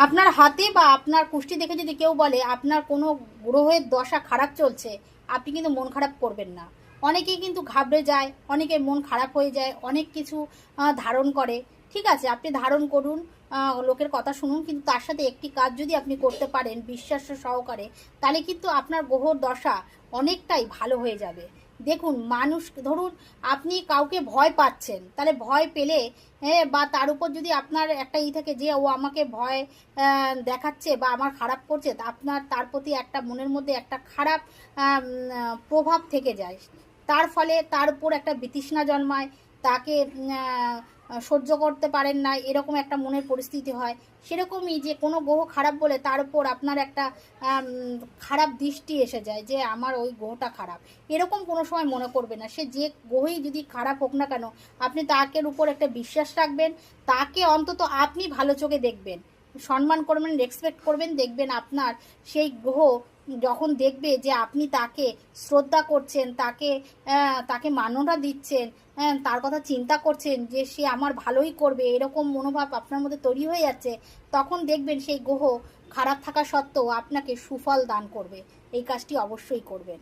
আপনার হাতে বা আপনার কুষ্টি দেখে যদি কেউ বলে আপনার কোনো গ্রহের দশা খারাপ চলছে, আপনি কিন্তু মন খারাপ করবেন না। অনেকেই কিন্তু ঘাবড়ে যায়, অনেকের মন খারাপ হয়ে যায়, অনেক কিছু ধারণ করে। ঠিক আছে, আপনি ধারণ করুন, লোকের কথা শুনুন, কিন্তু তার সাথে একটি কাজ যদি আপনি করতে পারেন বিশ্বাস সহকারে, তাহলে কিন্তু আপনার গ্রহর দশা অনেকটাই ভালো হয়ে যাবে। দেখুন, মানুষ ধরুন আপনি কাউকে ভয় পাচ্ছেন, তাহলে ভয় পেলে বা তার উপর যদি আপনার একটা থাকে যে ও আমাকে ভয় দেখাচ্ছে বা আমার খারাপ করছে, তা আপনার তার প্রতি একটা মনের মধ্যে একটা খারাপ প্রভাব থেকে যায়। তার ফলে তার উপর একটা বিতৃষ্ণা জন্মায়, তাকে সহ্য করতে পারেন না, এরকম একটা মনের পরিস্থিতি হয়। সেরকমই যে কোনো গ্রহ খারাপ বলে তার উপর আপনার একটা খারাপ দৃষ্টি এসে যায় যে আমার ওই গ্রহটা খারাপ। এরকম কোনো সময় মনে করবে না। সে যে গ্রহই যদি খারাপ হোক না কেন, আপনি তাকের উপর একটা বিশ্বাস রাখবেন, তাকে অন্তত আপনি ভালো চোখে দেখবেন, সম্মান করবেন, রেসপেক্ট করবেন। দেখবেন আপনার সেই গ্রহ যখন দেখবে যে আপনি তাকে শ্রদ্ধা করছেন, তাকে মান্যতা দিচ্ছেন, তার কথা চিন্তা করছেন যে সে আমার ভালোই করবে, এরকম মনোভাব আপনার মধ্যে তৈরি হয়ে যাচ্ছে, তখন দেখবেন সেই গ্রহ খারাপ থাকা সত্ত্বেও আপনাকে সুফল দান করবে। এই কাজটি অবশ্যই করবেন।